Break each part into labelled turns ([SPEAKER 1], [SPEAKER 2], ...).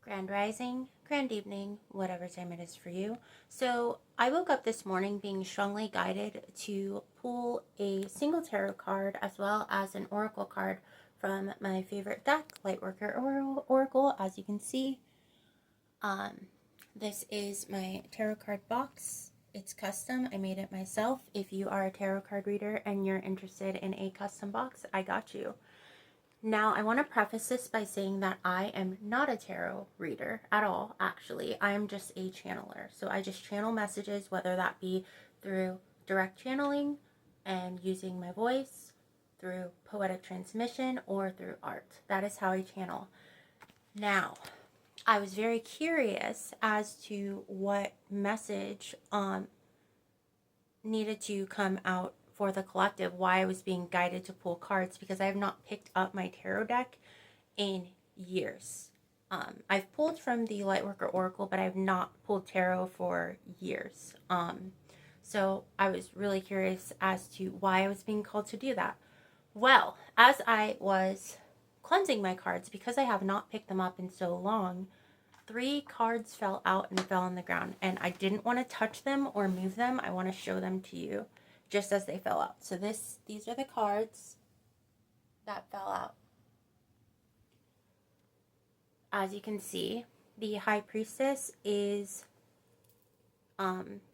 [SPEAKER 1] Grand rising, grand evening, whatever time it is for you. So I woke up this morning being strongly guided to pull a single tarot card as well as an oracle card from my favorite deck, Lightworker Oracle. As you can see, this is my tarot card box. It's custom. I made it myself. If you are a tarot card reader and you're interested in a custom box, I got you. Now, I want to preface this by saying that I am not a tarot reader at all, actually. I am just a channeler. So I just channel messages, whether that be through direct channeling and using my voice, through poetic transmission, or through art. That is how I channel. Now, I was very curious as to what message needed to come out for the collective, why I was being guided to pull cards, because I have not picked up my tarot deck in years. I've pulled from the Lightworker Oracle, but I have not pulled tarot for years. So I was really curious as to why I was being called to do that. Well, as I was cleansing my cards, because I have not picked them up in so long, 3 cards fell out and fell on the ground, and I didn't want to touch them or move them. I want to show them to you just as they fell out. So these are the cards that fell out. As you can see, the High Priestess is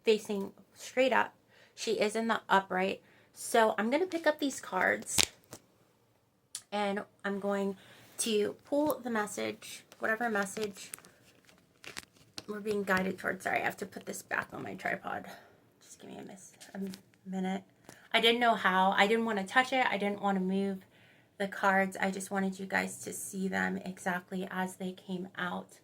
[SPEAKER 1] facing straight up. She is in the upright. So I'm going to pick up these cards and I'm going to pull the message, whatever message we're being guided towards. Sorry, I have to put this back on my tripod. Just give me a minute. I didn't know how. I didn't want to touch it. I didn't want to move the cards. I just wanted you guys to see them exactly as they came out,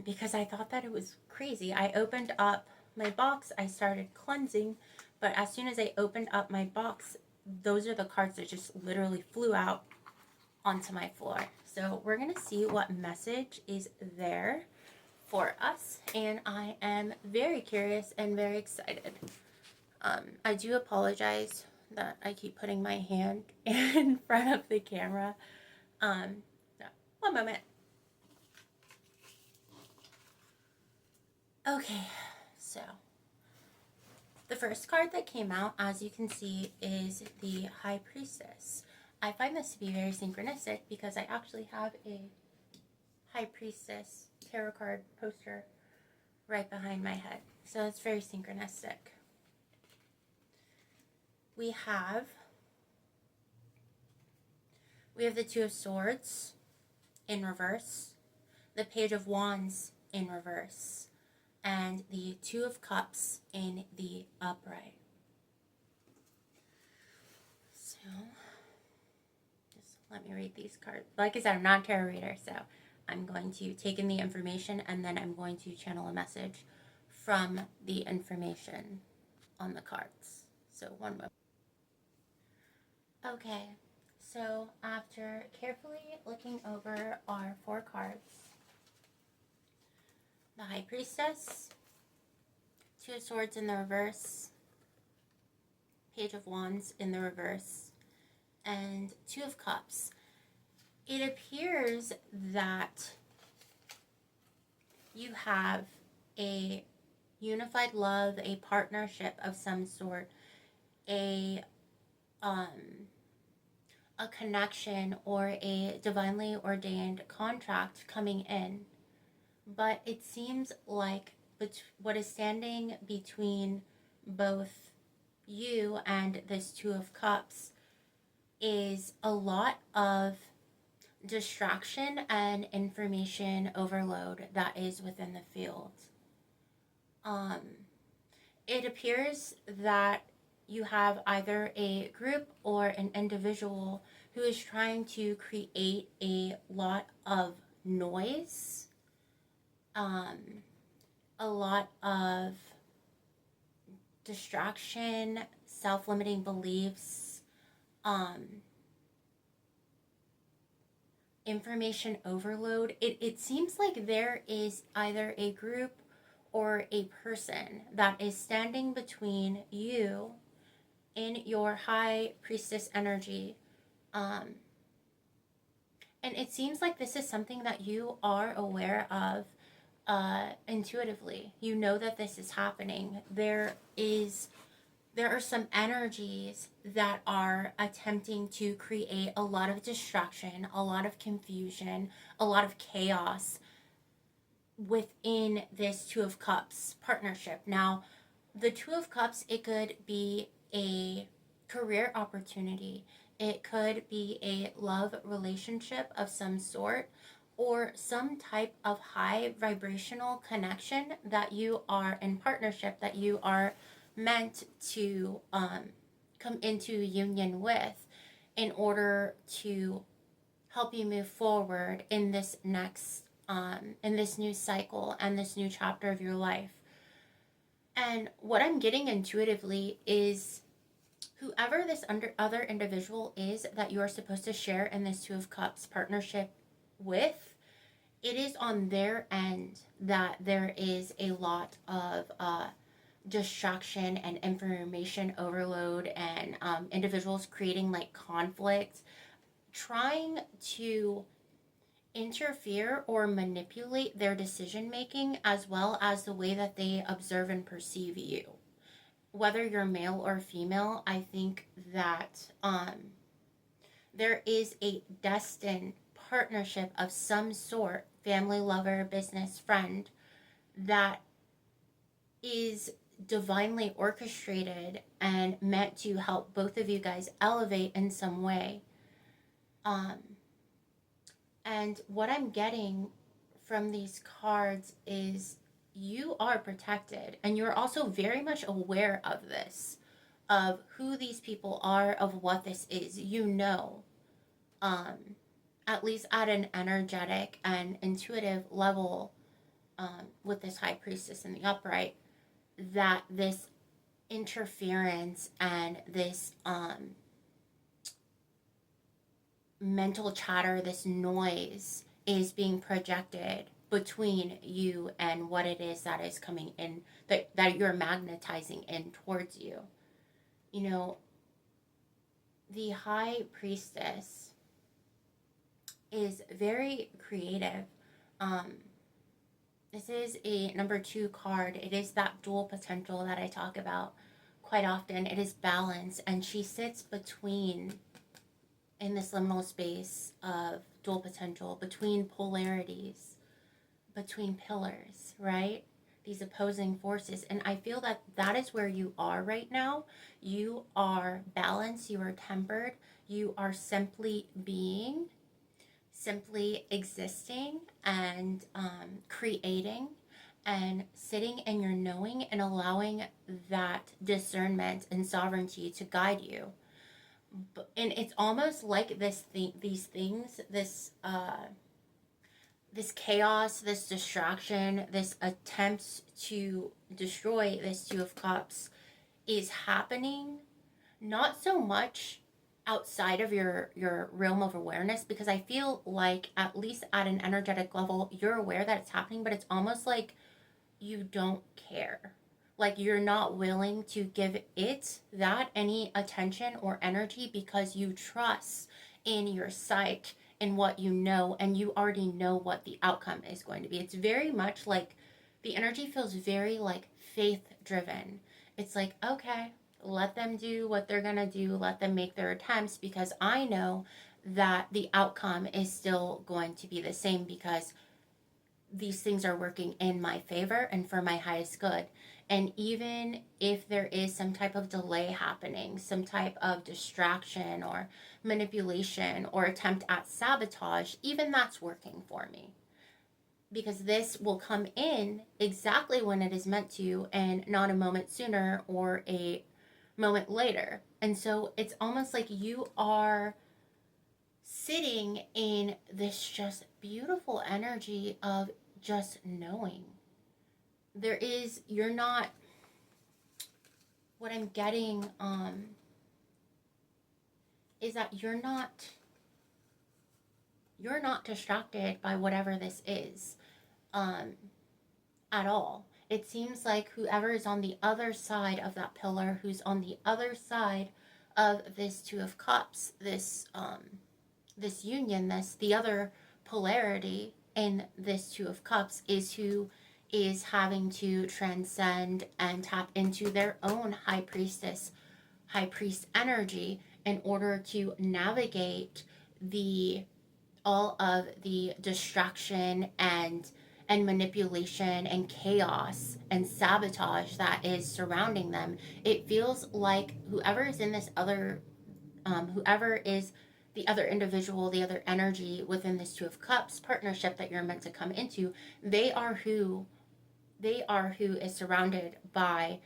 [SPEAKER 1] because I thought that it was crazy. I opened up my box. I started cleansing, but as soon as I opened up my box, those are the cards that just literally flew out onto my floor. So we're going to see what message is there for us, and I am very curious and very excited. I do apologize that I keep putting my hand in front of the camera. No, one moment. Okay, so the first card that came out, as you can see, is the High Priestess. I find this to be very synchronistic because I actually have a High Priestess tarot card poster right behind my head. So it's very synchronistic. We have the Two of Swords in reverse, the Page of Wands in reverse, and the Two of Cups in the upright. So, just let me read these cards. Like I said, I'm not a tarot reader, so I'm going to take in the information and then I'm going to channel a message from the information on the cards. So, one moment. Okay, so after carefully looking over our 4 cards, the High Priestess, Two of Swords in the reverse, Page of Wands in the reverse, and Two of Cups, it appears that you have a unified love, a partnership of some sort, a connection or a divinely ordained contract coming in. But it seems like what is standing between both you and this Two of Cups is a lot of distraction and information overload that is within the field. It appears that you have either a group or an individual who is trying to create a lot of noise, a lot of distraction, self-limiting beliefs, information overload. It seems like there is either a group or a person that is standing between you in your High Priestess energy And it seems like this is something that you are aware of intuitively. You know that this is happening. There are some energies that are attempting to create a lot of distraction, a lot of confusion, a lot of chaos within this Two of Cups partnership. Now, the Two of Cups, it could be a career opportunity, it could be a love relationship of some sort, or some type of high vibrational connection that you are in partnership, that you are meant to come into union with in order to help you move forward in this next in this new cycle and this new chapter of your life. And what I'm getting intuitively is whoever this other individual is that you are supposed to share in this Two of Cups partnership with, it is on their end that there is a lot of distraction and information overload, and individuals creating like conflict, trying to interfere or manipulate their decision making as well as the way that they observe and perceive you. Whether you're male or female, I think that there is a destined partnership of some sort, family, lover, business, friend, that is divinely orchestrated and meant to help both of you guys elevate in some way. Um, and what I'm getting from these cards is you are protected, and you're also very much aware of this, of who these people are, of what this is. You know, um, at least at an energetic and intuitive level, with this High Priestess in the upright, that this interference and this mental chatter, this noise is being projected between you and what it is that is coming in, that you're magnetizing in towards you. You know, the High Priestess is very creative. This is a number 2 card. It is that dual potential that I talk about quite often. It is balance, and she sits between, in this liminal space of dual potential, between polarities, between pillars, right? These opposing forces. And I feel that that is where you are right now. You are balanced, you are tempered, you are simply being, simply existing, and creating, and sitting in your knowing and allowing that discernment and sovereignty to guide you. And it's almost like these things, this chaos, this distraction, this attempts to destroy this Two of Cups is happening not so much outside of your realm of awareness, because I feel like, at least at an energetic level, you're aware that it's happening, but it's almost like you don't care. Like you're not willing to give it that any attention or energy because you trust in your psyche, in what you know, and you already know what the outcome is going to be. It's very much like the energy feels very like faith driven. It's like, okay, let them do what they're gonna do, let them make their attempts, because I know that the outcome is still going to be the same, because these things are working in my favor and for my highest good. And even if there is some type of delay happening, some type of distraction or manipulation or attempt at sabotage, even that's working for me, because this will come in exactly when it is meant to, and not a moment sooner or a moment later. And so it's almost like you are sitting in this just beautiful energy of just knowing. You're not, what I'm getting is that you're not distracted by whatever this is at all. It seems like whoever is on the other side of that pillar, who's on the other side of this Two of Cups, this this union, the other polarity in this Two of Cups is who is having to transcend and tap into their own high priestess, high priest energy in order to navigate all of the distraction and manipulation and chaos and sabotage that is surrounding them. It feels like whoever is in this other whoever is the other individual, the other energy within this Two of Cups partnership that you're meant to come into, they are who is surrounded by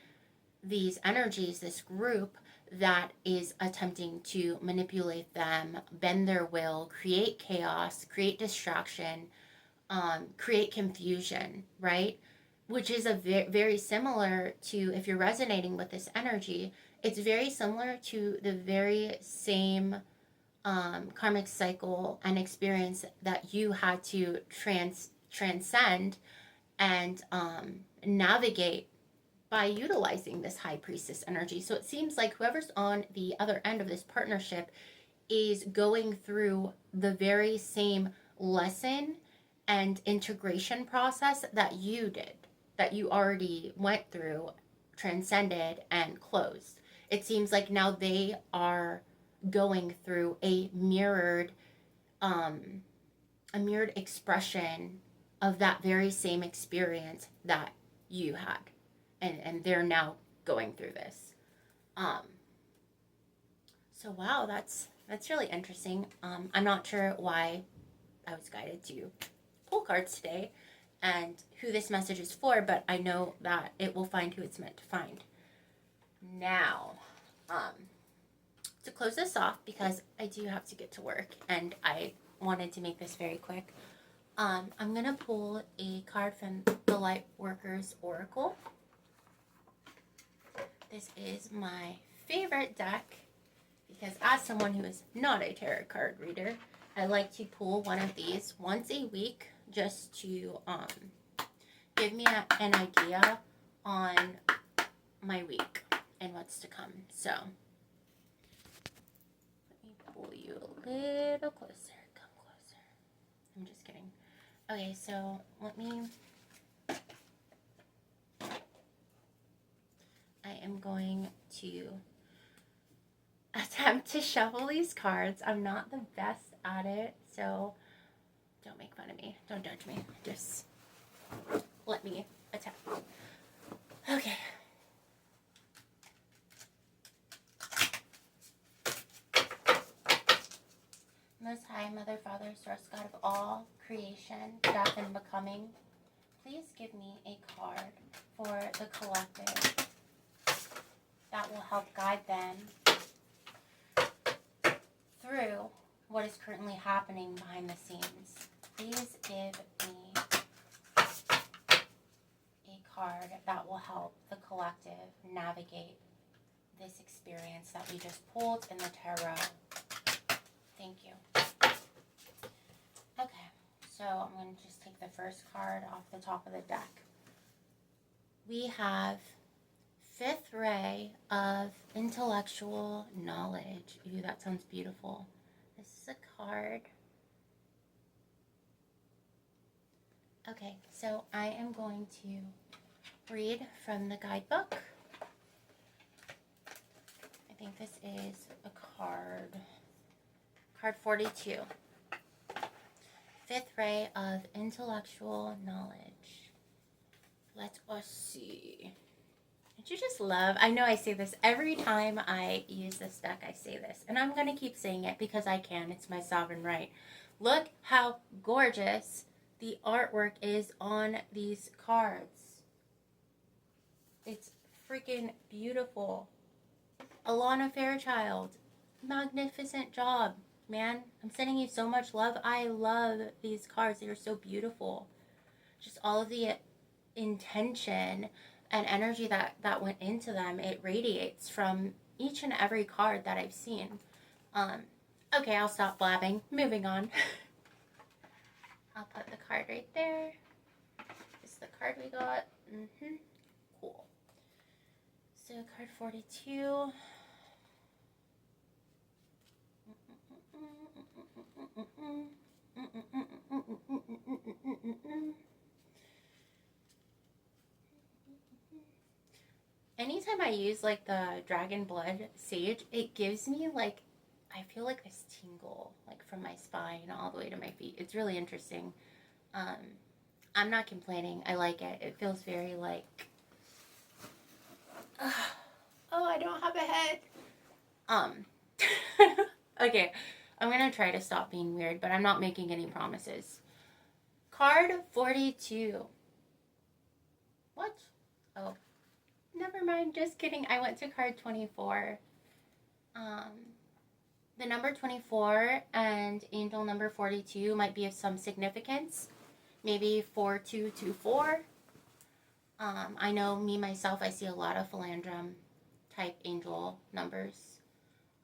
[SPEAKER 1] these energies, this group that is attempting to manipulate them, bend their will, create chaos, create distraction, create confusion, right? Which is a very similar to, if you're resonating with this energy, it's very similar to the very same karmic cycle and experience that you had to transcend and navigate by utilizing this high priestess energy. So it seems like whoever's on the other end of this partnership is going through the very same lesson and integration process that you did, that you already went through, transcended, and closed. It seems like now they are going through a mirrored expression of that very same experience that you had. And they're now going through this. So wow, that's really interesting. I'm not sure why I was guided to pull cards today and who this message is for, but I know that it will find who it's meant to find. Now, to close this off, because I do have to get to work and I wanted to make this very quick, I'm going to pull a card from the Light Workers Oracle. This is my favorite deck because as someone who is not a tarot card reader, I like to pull one of these once a week just to give me an idea on my week and what's to come. So let me pull you a little closer. Come closer. I'm just kidding. Okay, so let me... I am going to attempt to shuffle these cards. I'm not the best at it, so don't make fun of me. Don't judge me. Just let me attempt. Okay. Most High, Mother, Father, Source, God of all creation, death, and becoming, please give me a card for the collective that will help guide them through what is currently happening behind the scenes. Please give me a card that will help the collective navigate this experience that we just pulled in the tarot. Thank you. Okay, so I'm going to just take the first card off the top of the deck. We have Fifth Ray of Intellectual Knowledge. Ooh, that sounds beautiful. This is a card. Okay, so I am going to read from the guidebook. I think this is a card 42. Fifth Ray of Intellectual Knowledge. Let us see. Don't you just love, I know I say this every time I use this deck, I say this, and I'm going to keep saying it because I can. It's my sovereign right. Look how gorgeous the artwork is on these cards. It's freaking beautiful. Alana Fairchild, magnificent job, man. I'm sending you so much love. I love these cards. They are so beautiful. Just all of the intention and energy that went into them, it radiates from each and every card that I've seen. Okay, I'll stop blabbing. Moving on. I'll put the card right there. This is the card we got. Cool. So card 42. Anytime I use like the dragon blood sage, it gives me like, I feel like this tingle like from my spine all the way to my feet. It's really interesting. Um, I'm not complaining. I like it. It feels very like, oh, I don't have a head. Okay, I'm gonna try to stop being weird, but I'm not making any promises. Card 42. What? Oh, never mind. Just kidding. I went to card 24. The number 24 and angel number 42 might be of some significance. Maybe 4224. I know me myself, I see a lot of philandrum type angel numbers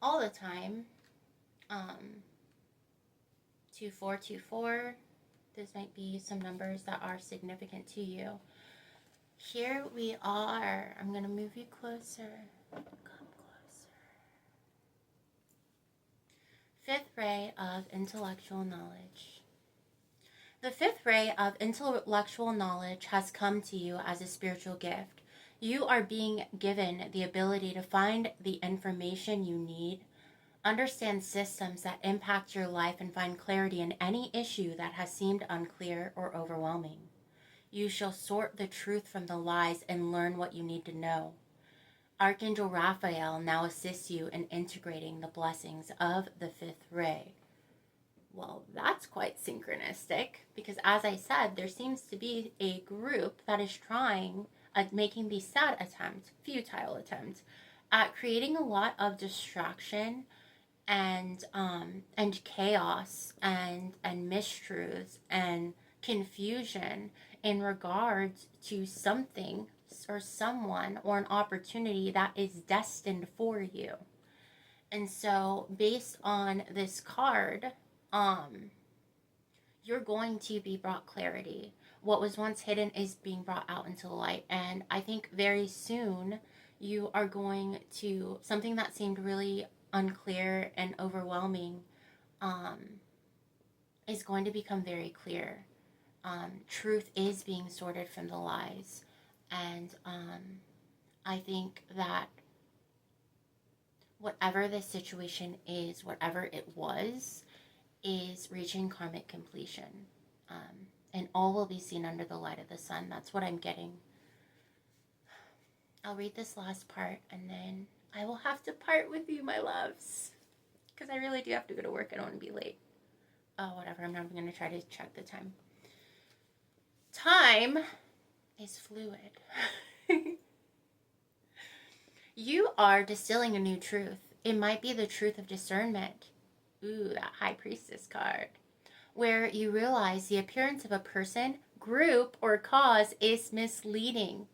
[SPEAKER 1] all the time. 2424. This might be some numbers that are significant to you. Here we are. I'm going to move you closer. Come closer. Fifth ray of intellectual knowledge. The fifth ray of intellectual knowledge has come to you as a spiritual gift. You are being given the ability to find the information you need, understand systems that impact your life, and find clarity in any issue that has seemed unclear or overwhelming. You shall sort the truth from the lies and learn what you need to know. Archangel Raphael now assists you in integrating the blessings of the fifth ray. Well, that's quite synchronistic, because as I said, there seems to be a group that is trying at making these sad attempts, futile attempts, at creating a lot of distraction and chaos and mistruths and confusion in regards to something or someone or an opportunity that is destined for you. And so based on this card, you're going to be brought clarity. What was once hidden is being brought out into the light. And I think very soon you are going to, something that seemed really unclear and overwhelming, is going to become very clear. Truth is being sorted from the lies. And I think that whatever this situation is, whatever it was, is reaching karmic completion. And all will be seen under the light of the sun. That's what I'm getting. I'll read this last part and then I will have to part with you, my loves. Because I really do have to go to work. I don't want to be late. Oh, whatever. I'm not even going to try to check the time. Time is fluid. You are distilling a new truth. It might be the truth of discernment. Ooh, that High Priestess card. Where you realize the appearance of a person, group, or cause is misleading.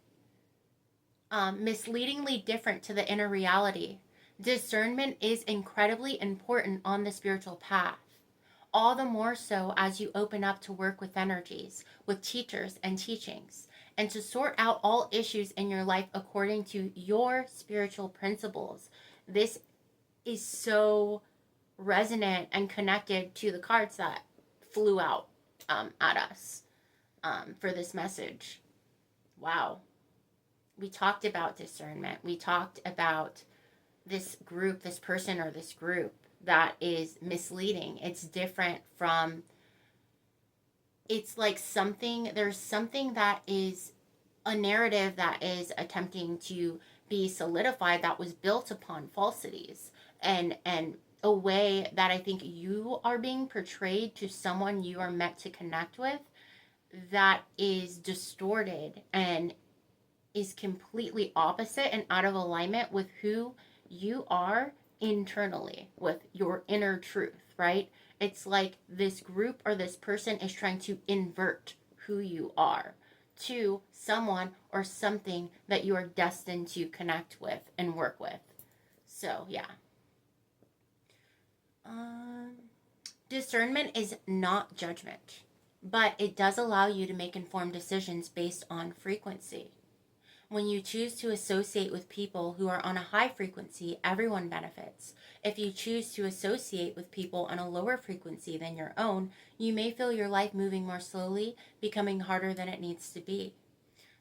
[SPEAKER 1] Misleadingly different to the inner reality. Discernment is incredibly important on the spiritual path. All the more so as you open up to work with energies, with teachers and teachings, and to sort out all issues in your life according to your spiritual principles. This is so resonant and connected to the cards that flew out at us for this message. Wow. We talked about discernment. We talked about this group, this person or this group that is misleading. It's different from, it's like something, there's something that is a narrative that is attempting to be solidified that was built upon falsities and a way that I think you are being portrayed to someone you are meant to connect with that is distorted and is completely opposite and out of alignment with who you are internally, with your inner truth, right? It's like this group or this person is trying to invert who you are to someone or something that you are destined to connect with and work with. So, yeah. Discernment is not judgment, but it does allow you to make informed decisions based on frequency. When you choose to associate with people who are on a high frequency, everyone benefits. If you choose to associate with people on a lower frequency than your own, you may feel your life moving more slowly, becoming harder than it needs to be.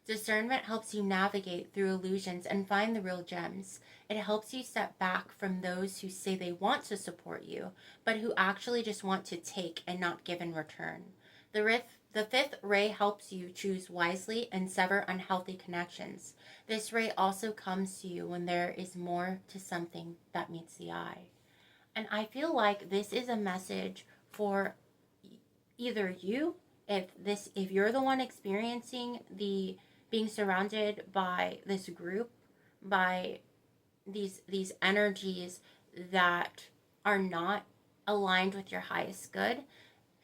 [SPEAKER 1] Discernment helps you navigate through illusions and find the real gems. It helps you step back from those who say they want to support you, but who actually just want to take and not give in return. The fifth ray helps you choose wisely and sever unhealthy connections. This ray also comes to you when there is more to something that meets the eye. And I feel like this is a message for either you, if you're the one experiencing the being surrounded by this group, by these energies that are not aligned with your highest good,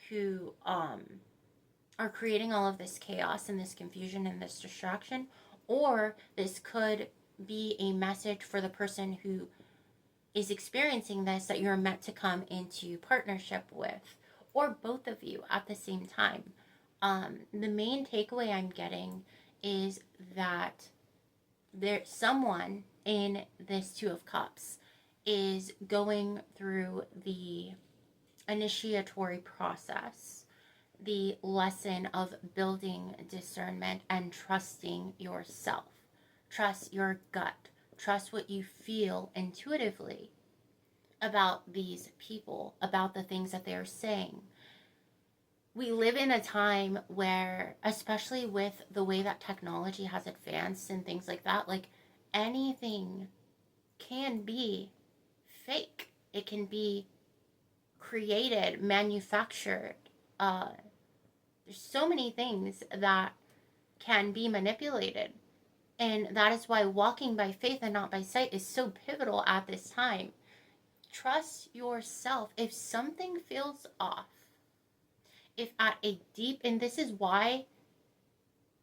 [SPEAKER 1] who are creating all of this chaos and this confusion and this distraction, or this could be a message for the person who is experiencing this that you're meant to come into partnership with, or both of you at the same time. The main takeaway I'm getting is that there's someone in this Two of Cups is going through the initiatory process, the lesson of building discernment and trusting yourself. Trust your gut. Trust what you feel intuitively about these people, about the things that they're saying. We live in a time where, especially with the way that technology has advanced and things like that, like anything can be fake. It can be created, manufactured. There's so many things that can be manipulated. And that is why walking by faith and not by sight is so pivotal at this time. Trust yourself. If something feels off, if at a deep, and this is why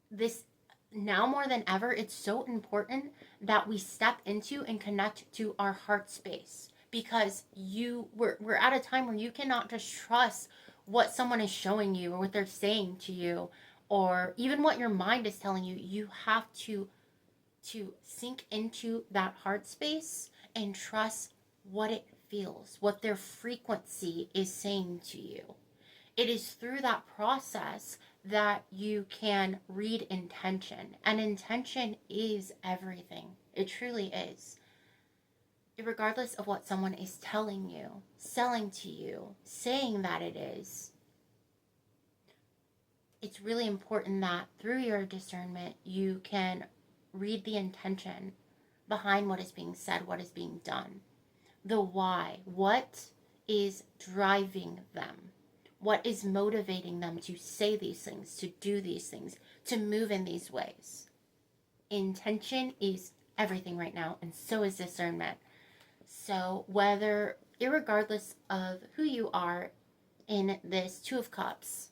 [SPEAKER 1] this now more than ever, it's so important that we step into and connect to our heart space, because we're at a time where you cannot just trust what someone is showing you or what they're saying to you, or even what your mind is telling you. You have to sink into that heart space and trust what it feels, what their frequency is saying to you. It is through that process that you can read intention. And intention is everything. It truly is. Regardless of what someone is telling you, selling to you, saying that it is, it's really important that through your discernment, you can read the intention behind what is being said, what is being done, the why, what is driving them, what is motivating them to say these things, to do these things, to move in these ways. Intention is everything right now, and so is discernment. So irregardless of who you are in this Two of Cups,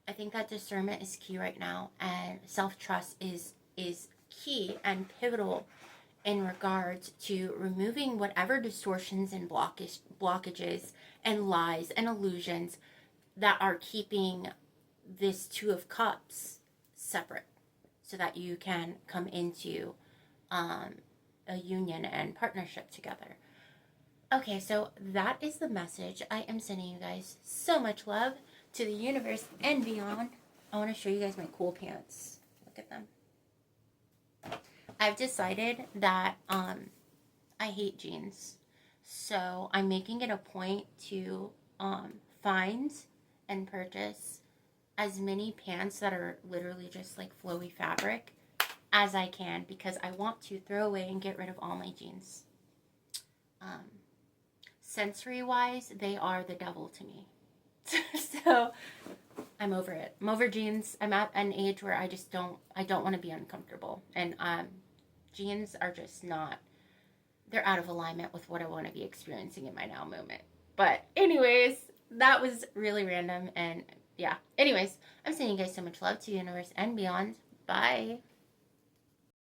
[SPEAKER 1] I think that discernment is key right now, and self-trust is key and pivotal in regards to removing whatever distortions and blockages and lies and illusions that are keeping this Two of Cups separate, so that you can come into a union and partnership together. Okay, so that is the message. I am sending you guys so much love to the universe and beyond. I want to show you guys my cool pants. Look at them. I've decided that I hate jeans. So I'm making it a point to find and purchase as many pants that are literally just like flowy fabric as I can, because I want to throw away and get rid of all my jeans. Sensory wise, they are the devil to me. So I'm over it. I'm over jeans. I'm at an age where I don't want to be uncomfortable. And jeans are just not, they're out of alignment with what I want to be experiencing in my now moment. But anyways, that was really random. And yeah, anyways, I'm sending you guys so much love to the universe and beyond. Bye.